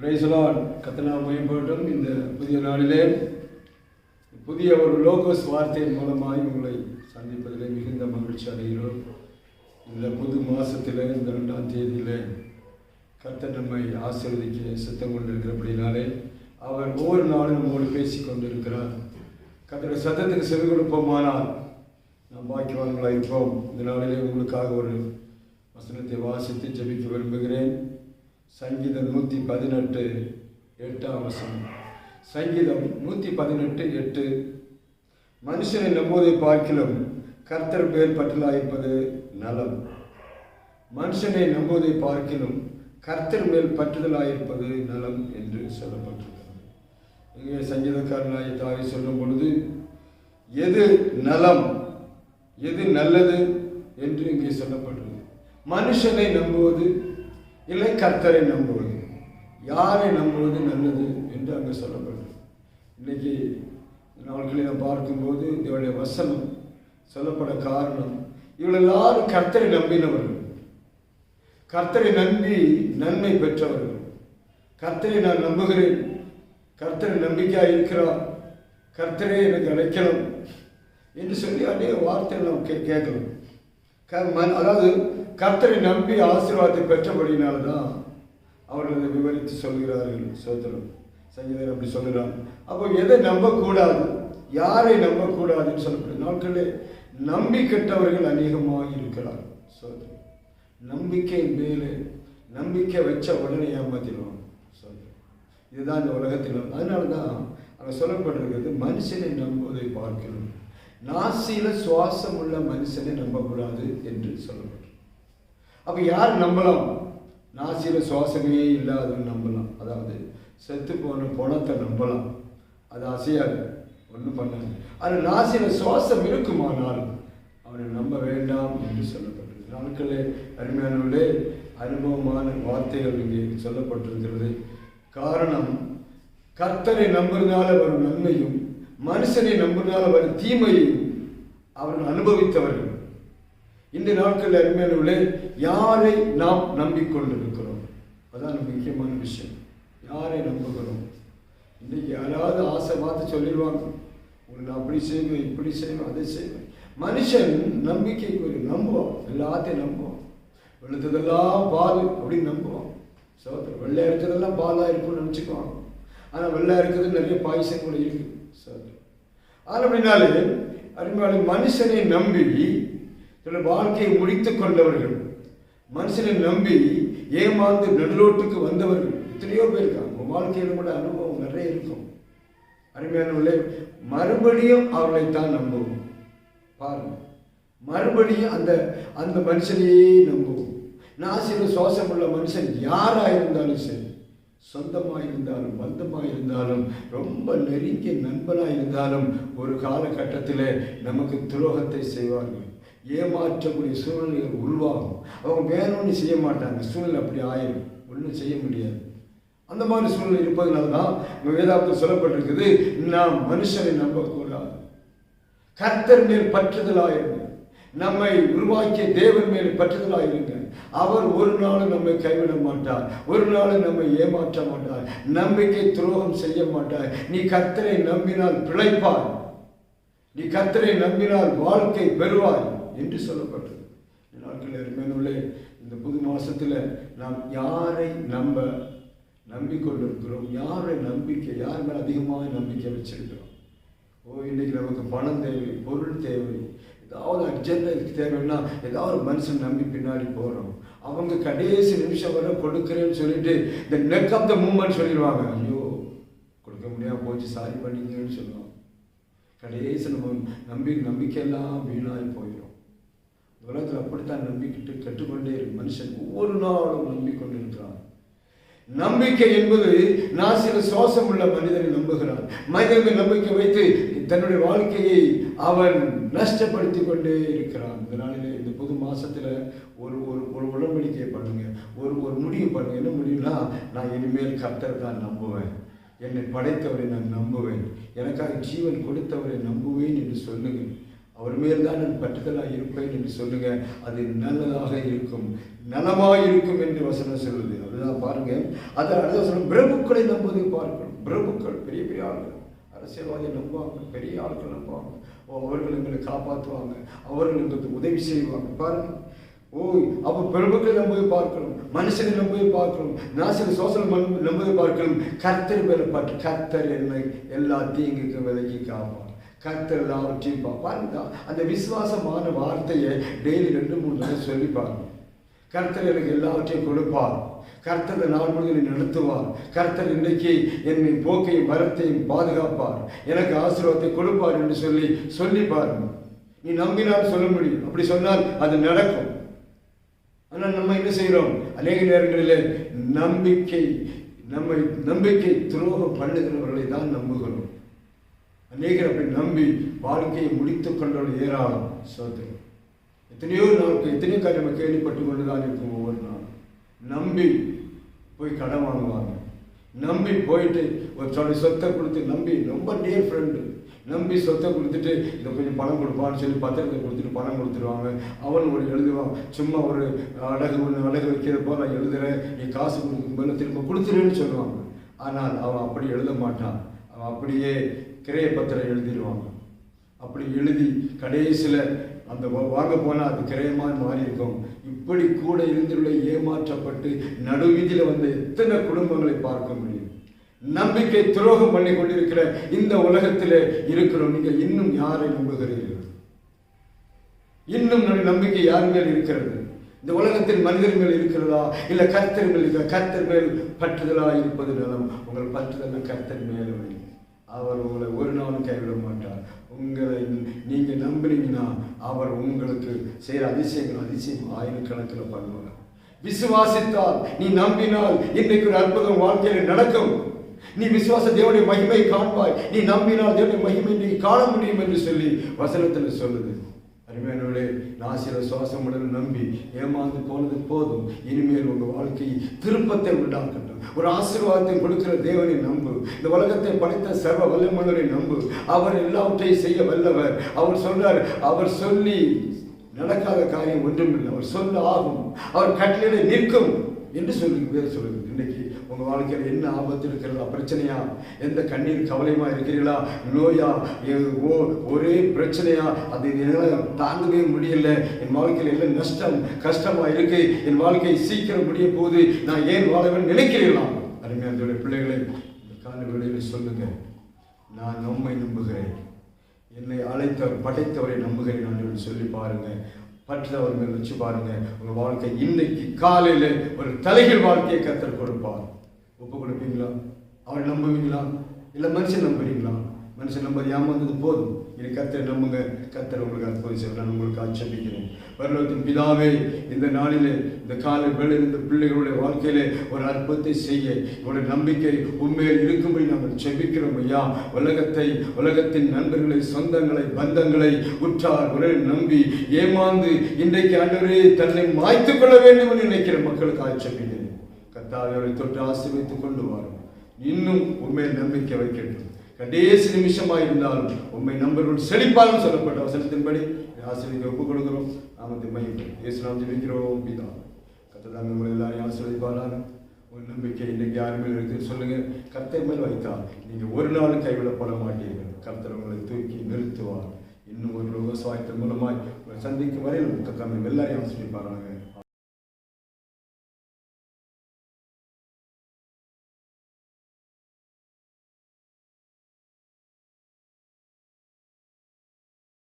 Praise the Lord. கர்த்தர் மகிமைப்படட்டும். இந்த புதிய நாளிலே புதிய ஒரு லோகோஸ் வார்த்தையின் மூலமாய் உங்களை சந்திப்பதிலே மிகுந்த மகிழ்ச்சி அடைகிறோம். இந்த புது மாதத்தில் இந்த 2ஆம் தேதியில் கர்த்தர் நம்மை ஆசீர்வதிக்க சித்தம் கொண்டிருக்கிறபடினாலே அவர் ஒவ்வொரு நாளும் நம்மோடு பேசி கொண்டிருக்கிறார். கர்த்தருடைய சத்தத்துக்கு செவி கொடுப்போமானால் நாம் பாக்கியவான்களாக இருப்போம். இந்த நாளிலே உங்களுக்காக ஒரு வசனத்தை வாசித்து ஜெபிக்க விரும்புகிறேன். சங்கீதம் 118 8ஆம் வசனம். சங்கீதம் 118:8. மனுஷனை நம்புவதை பார்க்கிலும் கர்த்தர் மேல் பற்றலாயிருப்பது நலம். மனுஷனை நம்புவதை பார்க்கிலும் கர்த்தர் மேல் பற்றுதலாயிருப்பது நலம் என்று சொல்லப்பட்டிருக்கிறது. இங்கே சங்கீதக்காரனாய் தாவீது சொல்லும் பொழுது எது நலம், எது நல்லது என்று இங்கே சொல்லப்பட்டது. மனுஷனை நம்புவது இல்லை கர்த்தரை நம்புவது, யாரை நம்புவது நல்லது என்று அங்கே சொல்லப்பட்டது. இன்றைக்கி நாட்களில் நாம் பார்க்கும்போது இதனுடைய வசனம் சொல்லப்பட காரணம், இவள் எல்லாரும் கர்த்தரை நம்பினவர்கள், கர்த்தரை நம்பி நன்மை பெற்றவர்கள். கர்த்தரை நான் நம்புகிறேன், கர்த்தரை நம்பிக்கையாக இருக்கிறார், கர்த்தரே எனக்கு அழைக்கணும் என்று சொல்லி அநேக வார்த்தைகள் நாம் கேட்கணும். அதாவது கர்த்தரை நம்பி ஆசீர்வாதத்தை பெற்றபடினால்தான் அவர்கள் அதை விவரித்து சொல்கிறார்கள். சோத்திரம். சங்கீதம் அப்படி சொல்கிறான். அப்போ எதை நம்பக்கூடாது, யாரை நம்பக்கூடாதுன்னு சொல்லப்படுது. நாட்களில் நம்பி கெட்டவர்கள் அநேகமாக இருக்கிறார். சோத்திரம். நம்பிக்கை மேலே நம்பிக்கை வச்ச உடனே ஏமாத்திடுவாங்க. சோத்திரம். இதுதான் இந்த உலகத்தில். அதனால தான் அங்கே சொல்லப்பட்டிருக்கிறது, மனுஷனை நம்புவதை பார்க்கணும், நாசியில் சுவாசம் உள்ள மனுஷனை நம்பக்கூடாது என்று சொல்லப்பட்டிருக்கு. அப்போ யார் நம்பலாம்? நாசியில் சுவாசமே இல்லாதவன் நம்பலாம். அதாவது செத்து போன பணத்தை நம்பலாம், அது அசையாது, ஒன்றும் பண்ணாது. ஆனால் நாசியில் சுவாசம் இருக்குமானால் அவனை நம்ப வேண்டாம் என்று சொல்லப்பட்டிருக்கு. நாட்களே அருமையானவர்களே, அனுபவமான வார்த்தைகள் இங்கே சொல்லப்பட்டிருக்கிறது. காரணம், கர்த்தரை நம்புறதுனால வரும் நன்மையும் மனுஷனை நம்புறதுனால வரும் தீமையும் அவர்கள் அனுபவித்தவர்கள். இந்த நாட்களில் அருமையானவர்களே, யாரை நாம் நம்பிக்கொண்டிருக்கிறோம், அதான் முக்கியமான விஷயம். யாரை நம்புகிறோம்? இன்றைக்கி யாராவது ஆசை பார்த்து சொல்லிடுவாங்க, உங்களுக்கு நான் அப்படி செய்வேன், இப்படி செய்வேன், அதை செய்வேன். மனுஷன் நம்பிக்கைக்கு நம்புவான், எல்லாத்தையும் நம்புவான். வெளுத்ததெல்லாம் பால் அப்படின்னு நம்புவான். சோதரம். வெள்ளை இருக்கிறதெல்லாம் பாலாக இருக்கும்னு நினச்சிக்குவாங்க. ஆனால் வெள்ளை இருக்கிறது நிறைய பாய்சன் கூட இருக்குது. சோதரம். ஆனால் அப்படின்னாலே அருமையான மனுஷனை நம்பி சில வாழ்க்கையை முடித்து கொண்டவர்கள், மனுஷனை நம்பி ஏமாந்து நடுரோட்டுக்கு வந்தவர்கள் எத்தனையோ பேர் இருக்காங்க. வாழ்க்கையில் கூட அனுபவம் நிறைய இருக்கும். அருமையானவர்களே, மறுபடியும் அவர்களை தான் நம்புவோம். பாருங்க, மறுபடியும் அந்த அந்த மனுஷனையே நம்புவோம். நாசியில் சுவாசம் உள்ள மனுஷன் யாராக இருந்தாலும் சரி, சொந்தமாக இருந்தாலும் பந்தமாக இருந்தாலும் ரொம்ப நெருங்கிய நண்பனாக இருந்தாலும் ஒரு காலகட்டத்தில் நமக்கு துரோகத்தை செய்வார்கள். ஏமாற்றக்கூடிய சூழ்நிலைகள் உருவாகும். அவங்க வேணும்னு செய்ய மாட்டாங்க, சூழ்நிலை அப்படி ஆயிடும், ஒன்றும் செய்ய முடியாது. அந்த மாதிரி சூழ்நிலை இருப்பதனால தான் வேதாகத்தில் சொல்லப்பட்டிருக்குது, நாம் மனுஷனை நம்பக்கூடாது, கர்த்தர் மேல் பற்றுதலாயிருங்க, நம்மை உருவாக்கிய தேவன் மேல் பற்றுதலாயிருங்க. அவர் ஒரு நாளும் நம்மை கைவிட மாட்டார், ஒரு நாளும் நம்மை ஏமாற்ற மாட்டார், நம்பிக்கை துரோகம் செய்ய மாட்டார். நீ கர்த்தரை நம்பினால் பிழைப்பாய், நீ கர்த்தரை நம்பினால் வாழ்க்கை பெறுவாய் என்று சொல்லப்பட்டது. நாட்கள் அருமையானவர்களே, இந்த புது மாசத்துல நாம் யாரை நம்பிக்கொண்டிருக்கிறோம், யாரை நம்பிக்கை, யார் மேல் அதிகமாக நம்பிக்கை வச்சிருக்கிறோம்? இன்னைக்கு நமக்கு பணம் தேவை, பொருள் தேவை, ஏதாவது அர்ஜென்ட் தேவைன்னா ஏதாவது ஒரு மனுஷன் நம்பி பின்னாடி போகிறோம். அவங்க கடைசி நிமிஷம் வரை கொடுக்குறேன்னு சொல்லிட்டு இந்த நெக் ஆஃப் த மூமெண்ட் சொல்லிடுவாங்க. ஐயோ கொடுக்க முடியாமல் போச்சு, சாரி பண்ணிங்கன்னு சொல்லுவாங்க. கடைசி நம்ம நம்பிக்கையெல்லாம் வீணாகி போயிடும். உலகத்தில் அப்படித்தான் நம்பிக்கிட்டு கற்றுக்கொண்டே இருக்கு. மனுஷன் ஒவ்வொரு நாளும் நம்பிக்கொண்டு இருக்கிறான். நம்பிக்கை என்பது நாசியில் சுவாசம் உள்ள மனிதனை நம்புகிறான். மனிதனை நம்பிக்கை வைத்து தன்னுடைய வாழ்க்கையை அவன் நஷ்டப்படுத்தி கொண்டே இருக்கிறான். இந்த நாளில் இந்த புது மாசத்துல ஒரு ஒரு உடன்படிக்கை பண்ணுங்க, ஒரு முடிவு பண்ணுங்க. என்ன முடியும்னா, நான் இனிமேல் கர்த்தரை தான் நம்புவேன், என்னை படைத்தவரை நான் நம்புவேன், எனக்காக ஜீவன் கொடுத்தவரை நம்புவேன் என்று சொல்லுங்கள். அவர் மேல் தான் நான் பற்றுதலாக இருப்பேன் என்று சொல்லுங்க. அது நல்லதாக இருக்கும், நலமாக இருக்கும் என்று வசனம் சொல்லுது. அதுதான் பாருங்க. அதை அடுத்த வசனம், பிரபுக்களை நம்புவதை பார்க்கணும். பிரபுக்கள் பெரிய பெரிய ஆளுகள், அரசியல்வாதியை நம்புவாங்க, பெரிய ஆட்கள் நம்புவாங்க. அவர்கள் எங்களை காப்பாற்றுவாங்க, அவர்கள் எங்களுக்கு உதவி செய்வாங்க. பாருங்க, அப்போ பிரபுக்களை நம்புவதை பார்க்கணும், மனுஷனை நம்புவதை பார்க்கணும், நாசில சோசல் நம்புவதை பார்க்கணும். கர்த்தர் மேல பற்று. கர்த்தர் என்னை எல்லா தீங்குக்கும் விலக்கி காப்பார். கர்த்தர் எல்லாவற்றையும் பாருங்க. அந்த விசுவாசமான வார்த்தையை டெய்லி 2-3 நாள் சொல்லி பாருங்க. கர்த்தர் எனக்கு எல்லாவற்றையும் கொடுப்பார், கர்த்தர் நாள் முழுவதும் நடத்துவார், கர்த்தர் இன்றைக்கு என்னை போக்கையும் வரத்தையும் பாதுகாப்பார், எனக்கு ஆசீர்வாதத்தை கொடுப்பார் என்று சொல்லி பாருங்க. நீ நம்பினால் சொல்ல முடியும். அப்படி சொன்னால் அது நடக்கும். ஆனால் நம்ம என்ன செய்கிறோம்? அநேக நேரங்களில் நம்பிக்கை துரோகம் பண்ணுகிறவர்களை தான் நம்புகிறோம். அநேகர் அப்படி நம்பி வாழ்க்கையை முடித்துக் கொண்டவர்கள் ஏராளம். சோதனை எத்தனையோ காரியம் நம்ம கேள்விப்பட்டு கொண்டுதான் இருக்கும். ஒவ்வொரு நாளும் நம்பி போய் கடன் வாங்குவாங்க, நம்பி போயிட்டு ஒரு சொத்தை கொடுத்து, நம்பி ரொம்ப டியர் ஃப்ரெண்டு நம்பி சொத்தை கொடுத்துட்டு இதை கொஞ்சம் பணம் கொடுப்பான்னு சொல்லி பத்திரத்தை கொடுத்துட்டு பணம் கொடுத்துருவாங்க. அவன் ஒரு எழுதுவான், சும்மா ஒரு அடகு வைக்கிறப்போ நான் எழுதுறேன், நீ காசு கொடுக்கும்போது திரும்ப கொடுத்துருன்னு சொல்லுவாங்க. ஆனால் அவன் அப்படி எழுத மாட்டான். அவன் அப்படியே கிரைய பத்திரம் எழுதிடுவாங்க. அப்படி எழுதி கடைசியில் அந்த வாங்க போனால் அது கிரயமாக மாறி இருக்கும். இப்படி கூட இருந்துள்ள ஏமாற்றப்பட்டு நடுவீதியில் வந்து எத்தனை குடும்பங்களை பார்க்க முடியும். நம்பிக்கை துரோகம் பண்ணி கொண்டிருக்கிற இந்த உலகத்தில் இருக்கிறோம். நீங்கள் இன்னும் யாரை நம்புகிறீர்கள்? இன்னும் நம்பிக்கை யார் மேல் இருக்கிறது? இந்த உலகத்தில் மனிதர் மேல் இருக்கிறதா, இல்லை கர்த்தர் மேல் இருக்கிற? கர்த்தர் மேல் பற்றுதலாக இருப்பது நலம். உங்கள் பற்றுதல் கர்த்தர் மேல். அவர் உங்களை ஒரு நாளும் கைவிட மாட்டார். உங்களை நீங்கள் நம்பினீங்கன்னா அவர் உங்களுக்கு செய்கிற அதிசயம் ஆயிரக்கணக்கில் பண்ணுவார். விசுவாசித்தால், நீ நம்பினால் இன்றைக்கு ஒரு அற்புதம் வாழ்க்கையில் நடக்கும். நீ விசுவாச தேவனுடைய மகிமை காண்பாய். நீ நம்பினால் தேவனுடைய மகிமை நீ காண முடியும் என்று சொல்லி வசனத்தில் சொல்லுது. அருமையானவர்களே, நாசில சுவாசமுடன் நம்பி ஏமாந்து போனது போதும். இனிமேல் உங்கள் வாழ்க்கையை திருப்பத்தை உண்டாக்கட்டும். ஒரு ஆசீர்வாதத்தை கொடுக்கிற தேவனை நம்பு. இந்த உலகத்தை படைத்த சர்வ வல்லமையுள்ளவரை நம்பு. அவர் எல்லாவற்றையும் செய்ய வல்லவர். அவர் சொல்றார், அவர் சொல்லி நடக்காத காரியம் ஒன்றுமில்லை. அவர் சொல்ல ஆகும், அவர் கட்டளையிட நிற்கும் என்று சொல்லுது. இன்னைக்கு உங்க வாழ்க்கையில் என்ன ஆபத்து இருக்கிறதா? பிரச்சனையா? எந்த கண்ணீர் கவலையுமா இருக்கிறீர்களா? நோயா? ஒரே பிரச்சனையா? அது என்னால் தாங்கவே முடியல, என் வாழ்க்கையில் எல்லாம் நஷ்டம் கஷ்டமா இருக்கு, என் வாழ்க்கை சீக்கிரம் முடிய போது, நான் ஏன் வாழவேன் நினைக்கிறீர்களா? அருமையான பிள்ளைகளை இந்த கால வேளையில் சொல்லுங்க, நான் நம்மை நம்புகிறேன், என்னை அழைத்தவர் படைத்தவரை நம்புகிறேன் என்று சொல்லி பாருங்க. பற்றவர் மேல் வச்சு பாருங்க. உங்க வாழ்க்கை இன்னைக்கு காலையில ஒரு தலைகீழ் வாழ்க்கையை கர்த்தர் கொடுப்பார். ஒப்பு கொடுப்பீங்களா? அவரை நம்புவீங்களா? இல்லை மனுஷன் நம்புறீங்களா? மனுஷன் நம்பது ஏமாந்தது போதும். இனி கர்த்தரை நம்புங்க. கர்த்தர் உங்களுக்கு அற்புதம் செய்ய நான் உங்களுக்கு ஆட்சேபிக்கிறேன். பரலோகத்தின் பிதாவே, இந்த நாளிலே இந்த காலை வேளை இந்த பிள்ளைகளுடைய வாழ்க்கையிலே ஒரு அற்புதத்தை செய்ய இவருடைய நம்பிக்கை உண்மையில் இருக்கும்படி நாங்கள் செபிக்கிறோம் ஐயா. உலகத்தின் நண்பர்களை, சொந்தங்களை, பந்தங்களை, உற்றார் உறவை நம்பி ஏமாந்து இன்றைக்கு ஆண்டவரே தன்னை மாய்த்துக் கொள்ள வேண்டும் என்று நினைக்கிற மக்களுக்கு ஆட்சேபிக்கிறேன். கர்த்தாவே, அவரை தொட்டு ஆசீர்வதித்துக் கொண்டு வரும். இன்னும் உண்மையில் நம்பிக்கை வைக்கட்டும். கடைசி நிமிஷமாக இருந்தாலும் உண்மை நம்பர்கள் செழிப்பாலும் சொல்லப்பட்ட வசனத்தின்படி ஆசீர்வதிக்க ஒப்புக் கொடுக்கிறோம். நாமத்தை மையப்படும் இயேசு நாமத்தில் ஜெபிக்கிறோம் பிதா. கர்த்தர் உங்களை எல்லாரையும் ஆசீர்வதிப்பாராக. ஒரு நம்பிக்கை இன்னைக்கு யார் மேல் இருக்குன்னு சொல்லுங்க. கர்த்தர் மேல் வைத்தால் நீங்கள் ஒரு நாள் கைவிடப்பட மாட்டீர்கள். கர்த்தர் உங்களை தூக்கி நிறுத்துவார். இன்னும் ஒரு லோக சுவாயத்தின் மூலமாய் உங்களை சந்திக்கும் வரையில் கர்த்தர் எல்லாரையும் ஆசீர்வதிப்பாராக.